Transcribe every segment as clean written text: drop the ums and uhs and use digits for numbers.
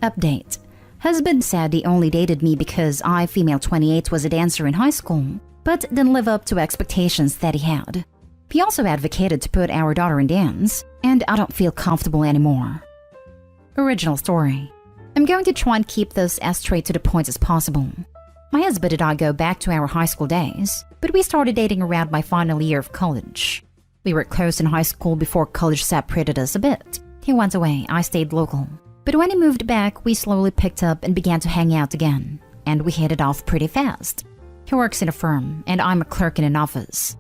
Update. Husband said he only dated me because I, female 28, was a dancer in high school, but didn't live up to expectations that he had. He also advocated to put our daughter in dance, and I don't feel comfortable anymore. Original story. I'm going to try and keep this as straight to the point as possible. My husband and I go back to our high school days, but we started dating around my final year of college. We were close in high school before college separated us a bit. He went away, I stayed local. But when he moved back, we slowly picked up and began to hang out again, and we hit it off pretty fast. He works in a firm, and I'm a clerk in an office.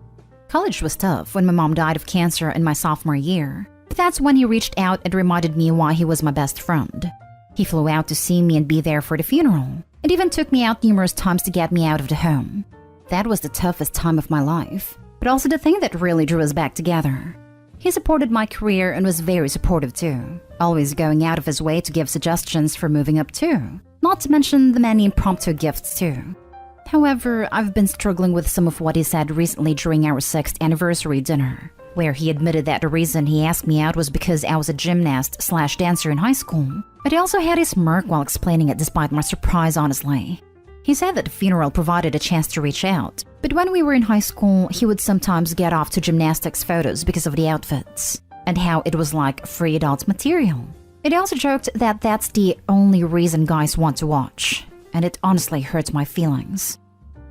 College was tough when my mom died of cancer in my sophomore year, but that's when he reached out and reminded me why he was my best friend. He flew out to see me and be there for the funeral, and even took me out numerous times to get me out of the home. That was the toughest time of my life, but also the thing that really drew us back together. He supported my career and was very supportive too, always going out of his way to give suggestions for moving up too, not to mention the many impromptu gifts too. However, I've been struggling with some of what he said recently during our 6th anniversary dinner, where he admitted that the reason he asked me out was because I was a gymnast/dancer in high school, but he also had a smirk while explaining it despite my surprise honestly. He said that the funeral provided a chance to reach out, but when we were in high school, he would sometimes get off to gymnastics photos because of the outfits, and how it was like free adult material. And he also joked that that's the only reason guys want to watch, and it honestly hurts my feelings.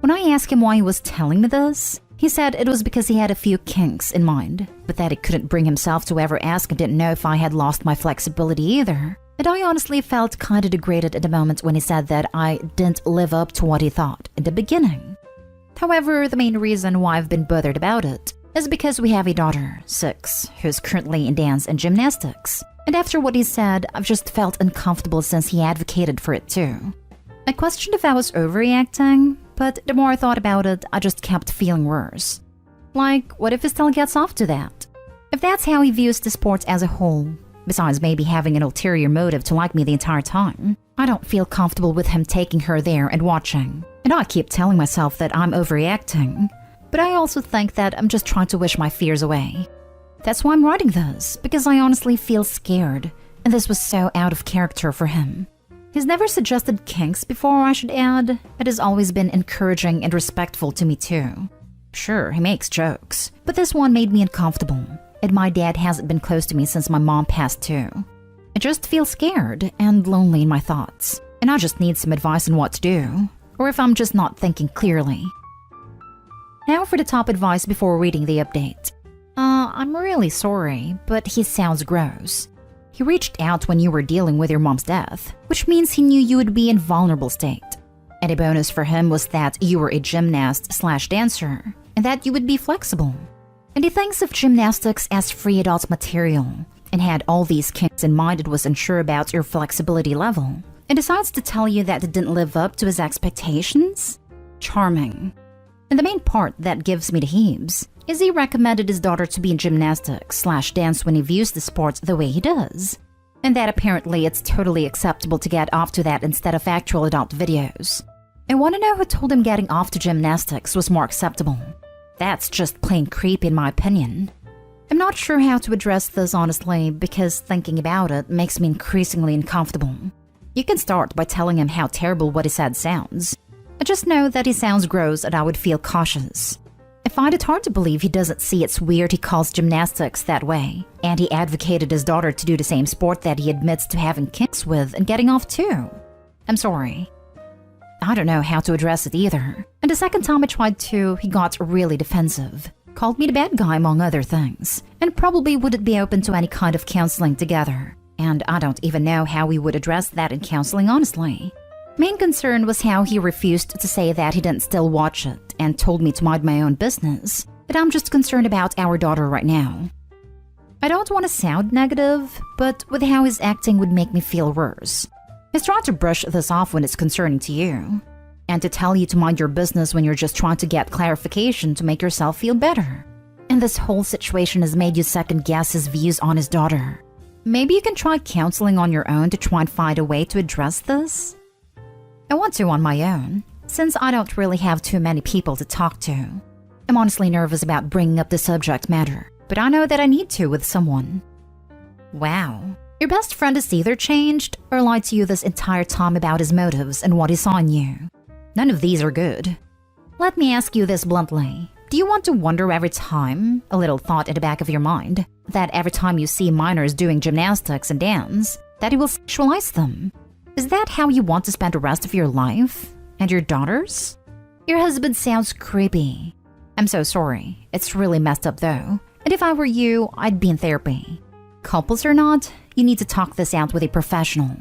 When I asked him why he was telling me this, he said it was because he had a few kinks in mind, but that he couldn't bring himself to ever ask and didn't know if I had lost my flexibility either. And I honestly felt kinda degraded at the moment when he said that I didn't live up to what he thought in the beginning. However, the main reason why I've been bothered about it is because we have a daughter, 6, who's currently in dance and gymnastics. And after what he said, I've just felt uncomfortable since he advocated for it too. I questioned if I was overreacting, but the more I thought about it, I just kept feeling worse. Like, what if he still gets off to that? If that's how he views the sport as a whole, besides maybe having an ulterior motive to like me the entire time, I don't feel comfortable with him taking her there and watching. And I keep telling myself that I'm overreacting, but I also think that I'm just trying to wish my fears away. That's why I'm writing this, because I honestly feel scared, and this was so out of character for him. He's never suggested kinks before, I should add. It has always been encouraging and respectful to me too. Sure, he makes jokes, but this one made me uncomfortable, and my dad hasn't been close to me since my mom passed too. I just feel scared and lonely in my thoughts, and I just need some advice on what to do, or if I'm just not thinking clearly. Now for the top advice before reading the update. I'm really sorry, but he sounds gross. He reached out when you were dealing with your mom's death, which means he knew you would be in vulnerable state. And a bonus for him was that you were a gymnast/dancer, and that you would be flexible. And he thinks of gymnastics as free adult material, and had all these kinks in mind and was unsure about your flexibility level, and decides to tell you that it didn't live up to his expectations? Charming. And the main part that gives me the heaves is he recommended his daughter to be in gymnastics/dance when he views the sport the way he does. And that apparently it's totally acceptable to get off to that instead of actual adult videos. I want to know who told him getting off to gymnastics was more acceptable. That's just plain creepy in my opinion. I'm not sure how to address this honestly, because thinking about it makes me increasingly uncomfortable. You can start by telling him how terrible what he said sounds. I just know that he sounds gross and I would feel cautious. I find it hard to believe he doesn't see it's weird he calls gymnastics that way, and he advocated his daughter to do the same sport that he admits to having kinks with and getting off too. I'm sorry. I don't know how to address it either, and the second time I tried to, he got really defensive, called me the bad guy among other things, and probably wouldn't be open to any kind of counseling together, and I don't even know how we would address that in counseling honestly. Main concern was how he refused to say that he didn't still watch it and told me to mind my own business, that I'm just concerned about our daughter right now. I don't want to sound negative, but with how he's acting would make me feel worse. He's trying to brush this off when it's concerning to you, and to tell you to mind your business when you're just trying to get clarification to make yourself feel better. And this whole situation has made you second guess his views on his daughter. Maybe you can try counseling on your own to try and find a way to address this? I want to on my own, since I don't really have too many people to talk to. I'm honestly nervous about bringing up the subject matter, but I know that I need to with someone. Wow, Your best friend is either changed or lied to you this entire time about his motives and what he saw in you. None of these are good. Let me ask you this bluntly. Do you want to wonder every time, a little thought in the back of your mind, that every time you see minors doing gymnastics and dance, that you will sexualize them? Is that how you want to spend the rest of your life? And your daughters? Your husband sounds creepy. I'm so sorry. It's really messed up though. And if I were you, I'd be in therapy. Couples or not, you need to talk this out with a professional.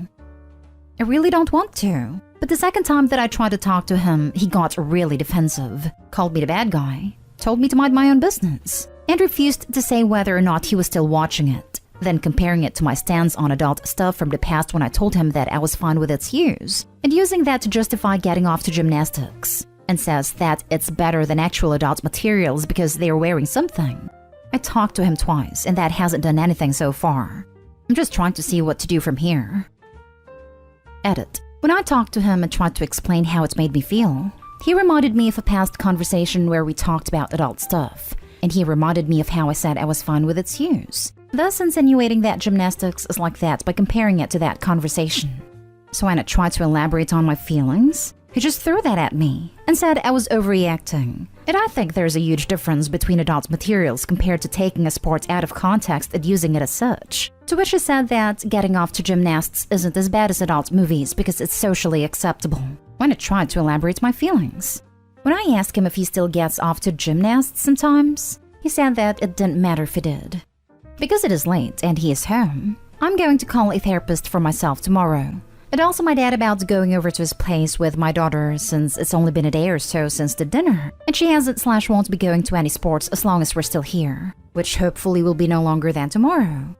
I really don't want to. But the second time that I tried to talk to him, he got really defensive, called me the bad guy, told me to mind my own business, and refused to say whether or not he was still watching it, then comparing it to my stance on adult stuff from the past when I told him that I was fine with its use, and using that to justify getting off to gymnastics, and says that it's better than actual adult materials because they are wearing something. I talked to him twice, and that hasn't done anything so far. I'm just trying to see what to do from here. Edit. When I talked to him and tried to explain how it made me feel, he reminded me of a past conversation where we talked about adult stuff, and he reminded me of how I said I was fine with its use, thus insinuating that gymnastics is like that by comparing it to that conversation. So when I tried to elaborate on my feelings, he just threw that at me and said I was overreacting. And I think there's a huge difference between adult materials compared to taking a sport out of context and using it as such. To which he said that getting off to gymnasts isn't as bad as adult movies because it's socially acceptable. When I tried to elaborate my feelings. When I asked him if he still gets off to gymnasts sometimes, he said that it didn't matter if he did. Because it is late and he is home, I'm going to call a therapist for myself tomorrow. And also my dad about going over to his place with my daughter since it's only been a day or so since the dinner, and she hasn't/won't be going to any sports as long as we're still here, which hopefully will be no longer than tomorrow.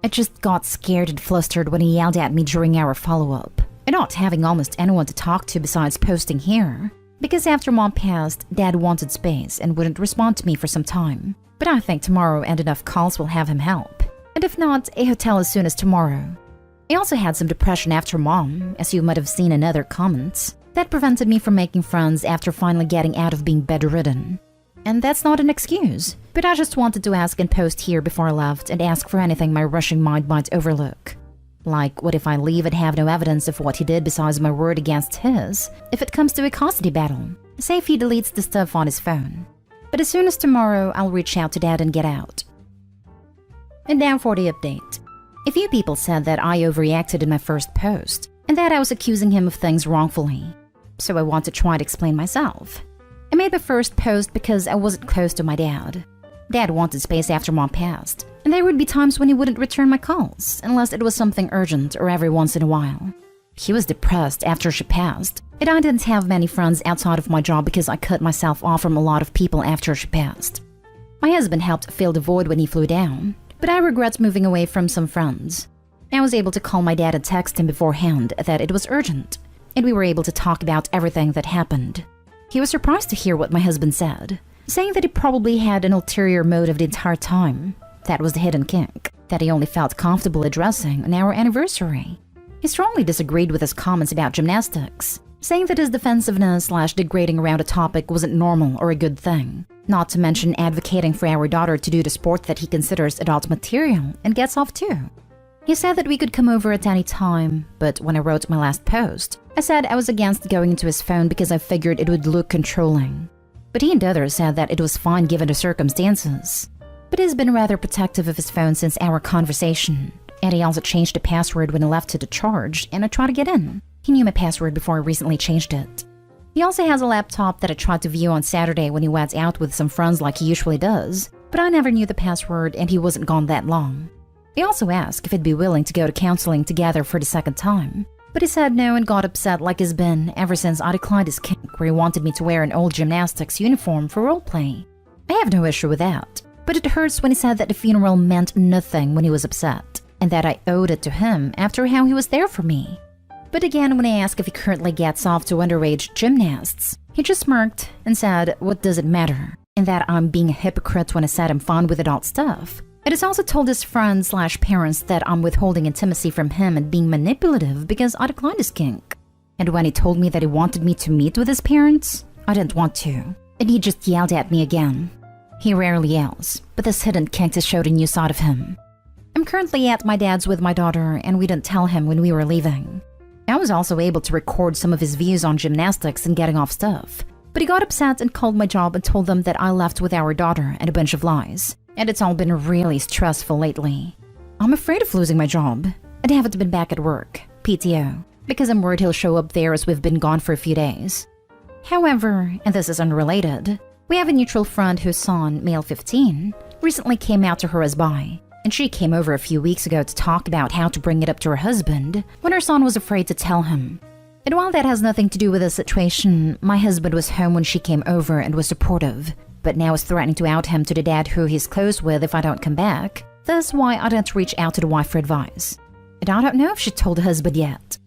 I just got scared and flustered when he yelled at me during our follow-up, and not having almost anyone to talk to besides posting here. Because after Mom passed, Dad wanted space and wouldn't respond to me for some time. But I think tomorrow and enough calls will have him help. And if not, a hotel as soon as tomorrow. I also had some depression after Mom, as you might have seen in other comments. That prevented me from making friends after finally getting out of being bedridden. And that's not an excuse, but I just wanted to ask and post here before I left and ask for anything my rushing mind might overlook. Like, what if I leave and have no evidence of what he did besides my word against his, if it comes to a custody battle? Say if he deletes the stuff on his phone. But as soon as tomorrow, I'll reach out to Dad and get out. And now for the update. A few people said that I overreacted in my first post, and that I was accusing him of things wrongfully. So I want to try to explain myself. I made the first post because I wasn't close to my dad. Dad wanted space after Mom passed, and there would be times when he wouldn't return my calls, unless it was something urgent or every once in a while. He was depressed after she passed, and I didn't have many friends outside of my job because I cut myself off from a lot of people after she passed. My husband helped fill the void when he flew down, but I regret moving away from some friends. I was able to call my dad and text him beforehand that it was urgent, and we were able to talk about everything that happened. He was surprised to hear what my husband said, saying that he probably had an ulterior motive the entire time. That was the hidden kink, that he only felt comfortable addressing on our anniversary. He strongly disagreed with his comments about gymnastics, saying that his defensiveness/degrading around a topic wasn't normal or a good thing, not to mention advocating for our daughter to do the sport that he considers adult material and gets off too. He said that we could come over at any time, but when I wrote my last post, I said I was against going into his phone because I figured it would look controlling. But he and others said that it was fine given the circumstances. But he's been rather protective of his phone since our conversation, and he also changed the password when I left to the charge and I tried to get in. He knew my password before I recently changed it. He also has a laptop that I tried to view on Saturday when he went out with some friends like he usually does, but I never knew the password and he wasn't gone that long. I also asked if he'd be willing to go to counseling together for the second time, but he said no and got upset like he's been ever since I declined his kink where he wanted me to wear an old gymnastics uniform for roleplay. I have no issue with that, but it hurts when he said that the funeral meant nothing when he was upset, and that I owed it to him after how he was there for me. But again, when I asked if he currently gets off to underage gymnasts, he just smirked and said, what does it matter? And that I'm being a hypocrite when I said I'm fine with adult stuff. It has also told his friends/parents that I'm withholding intimacy from him and being manipulative because I declined his kink. And when he told me that he wanted me to meet with his parents, I didn't want to. And he just yelled at me again. He rarely yells, but this hidden kink has showed a new side of him. I'm currently at my dad's with my daughter, and we didn't tell him when we were leaving. I was also able to record some of his views on gymnastics and getting off stuff, but he got upset and called my job and told them that I left with our daughter and a bunch of lies, and it's all been really stressful lately. I'm afraid of losing my job. I haven't been back at work, PTO, because I'm worried he'll show up there as we've been gone for a few days. However, and this is unrelated, we have a mutual friend whose son, male 15, recently came out to her as bi, and she came over a few weeks ago to talk about how to bring it up to her husband when her son was afraid to tell him. And while that has nothing to do with the situation, my husband was home when she came over and was supportive, but now is threatening to out him to the dad who he's close with if I don't come back. That's why I didn't reach out to the wife for advice. And I don't know if she told the husband yet.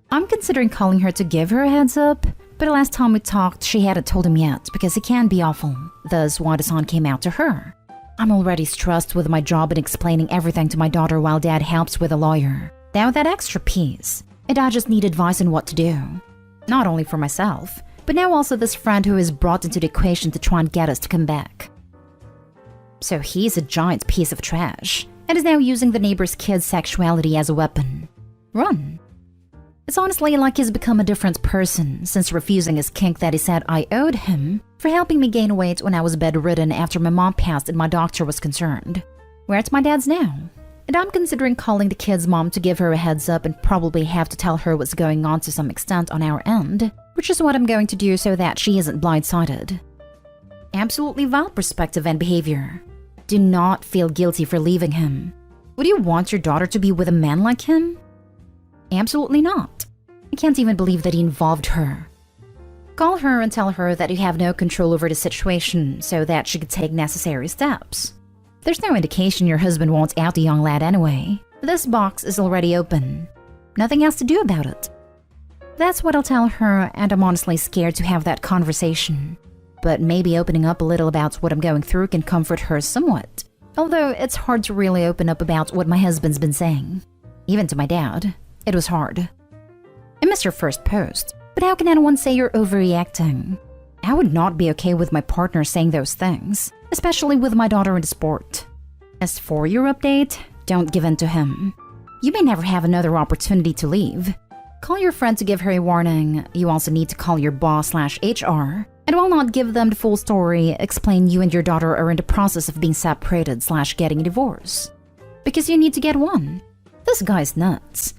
I'm considering calling her to give her a heads up, but the last time we talked, she hadn't told him yet because he can be awful. Thus why the son came out to her. I'm already stressed with my job and explaining everything to my daughter while dad helps with a lawyer. Now that extra piece, and I just need advice on what to do. Not only for myself, but now also this friend who is brought into the equation to try and get us to come back. So he's a giant piece of trash, and is now using the neighbor's kid's sexuality as a weapon. Run. It's honestly like he's become a different person since refusing his kink that he said I owed him for helping me gain weight when I was bedridden after my mom passed and my doctor was concerned. We're at my dad's now, and I'm considering calling the kid's mom to give her a heads up and probably have to tell her what's going on to some extent on our end, which is what I'm going to do so that she isn't blindsided. Absolutely vile perspective and behavior. Do not feel guilty for leaving him. Would you want your daughter to be with a man like him? Absolutely not. I can't even believe that he involved her. Call her and tell her that you have no control over the situation so that she could take necessary steps. There's no indication your husband won't out the young lad anyway. This box is already open. Nothing else to do about it. That's what I'll tell her, and I'm honestly scared to have that conversation. But maybe opening up a little about what I'm going through can comfort her somewhat. Although it's hard to really open up about what my husband's been saying. Even to my dad, it was hard. I missed your first post, but how can anyone say you're overreacting? I would not be okay with my partner saying those things, especially with my daughter in the sport. As for your update, don't give in to him. You may never have another opportunity to leave. Call your friend to give her a warning. You also need to call your boss/HR. And while not give them the full story, explain you and your daughter are in the process of being separated/getting a divorce. Because you need to get one. This guy's nuts.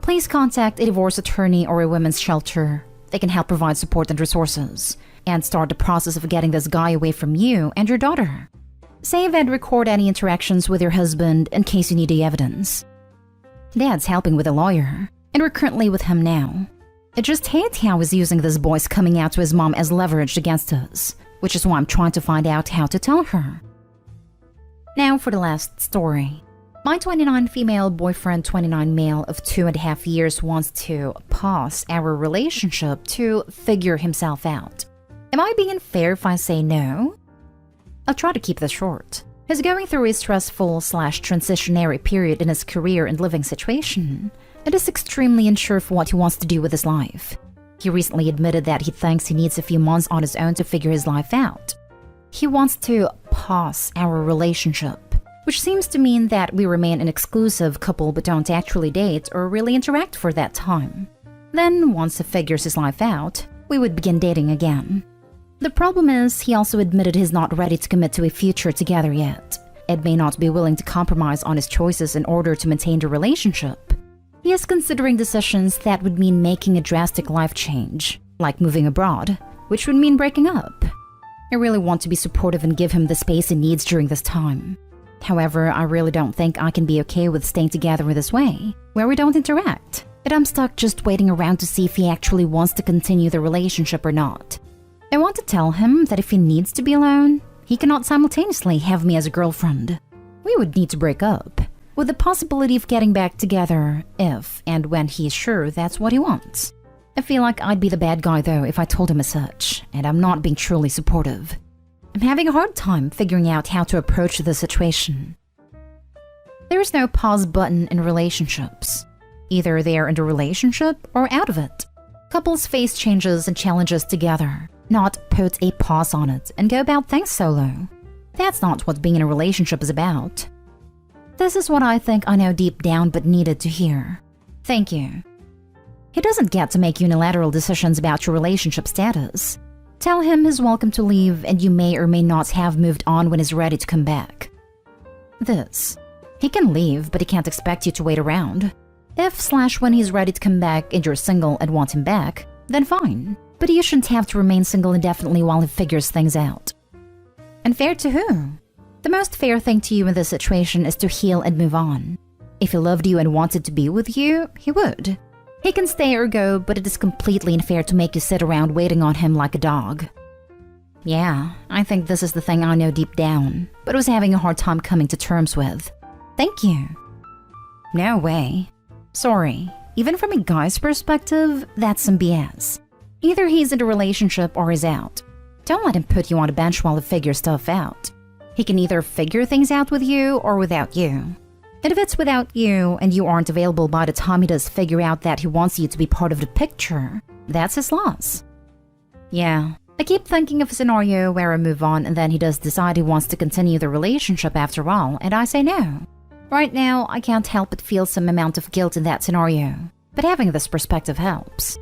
Please contact a divorce attorney or a women's shelter. They can help provide support and resources. And start the process of getting this guy away from you and your daughter. Save and record any interactions with your husband in case you need the evidence. Dad's helping with a lawyer, and we're currently with him now. I just hate how he's using this boy's coming out to his mom as leverage against us, which is why I'm trying to find out how to tell her. Now for the last story. My 29 female boyfriend, 29 male of 2.5 years wants to pause our relationship to figure himself out. Am I being fair if I say no? I'll try to keep this short. He's going through a stressful/transitionary period in his career and living situation. It is extremely unsure of what he wants to do with his life. He recently admitted that he thinks he needs a few months on his own to figure his life out. He wants to pause our relationship, which seems to mean that we remain an exclusive couple but don't actually date or really interact for that time. Then, once he figures his life out, we would begin dating again. The problem is, he also admitted he's not ready to commit to a future together yet. Ed may not be willing to compromise on his choices in order to maintain the relationship. He is considering decisions that would mean making a drastic life change, like moving abroad, which would mean breaking up. I really want to be supportive and give him the space he needs during this time. However, I really don't think I can be okay with staying together in this way, where we don't interact, and I'm stuck just waiting around to see if he actually wants to continue the relationship or not. I want to tell him that if he needs to be alone, he cannot simultaneously have me as a girlfriend. We would need to break up, with the possibility of getting back together if and when he's sure that's what he wants. I feel like I'd be the bad guy though if I told him as such, and I'm not being truly supportive. I'm having a hard time figuring out how to approach the situation. There is no pause button in relationships. Either they are in a relationship or out of it. Couples face changes and challenges together, not put a pause on it and go about things solo. That's not what being in a relationship is about. This is what I think I know deep down but needed to hear. Thank you. He doesn't get to make unilateral decisions about your relationship status. Tell him he's welcome to leave and you may or may not have moved on when he's ready to come back. This. He can leave, but he can't expect you to wait around. If/when he's ready to come back and you're single and want him back, then fine. But you shouldn't have to remain single indefinitely while he figures things out. Unfair to who? The most fair thing to you in this situation is to heal and move on. If he loved you and wanted to be with you, he would. He can stay or go, but it is completely unfair to make you sit around waiting on him like a dog. Yeah, I think this is the thing I know deep down, but was having a hard time coming to terms with. Thank you. No way. Sorry, even from a guy's perspective, that's some BS. Either he's in a relationship or he's out. Don't let him put you on a bench while he figures stuff out. He can either figure things out with you or without you. And if it's without you and you aren't available by the time he does figure out that he wants you to be part of the picture, that's his loss. Yeah, I keep thinking of a scenario where I move on and then he does decide he wants to continue the relationship after all, and I say no. Right now, I can't help but feel some amount of guilt in that scenario, but having this perspective helps.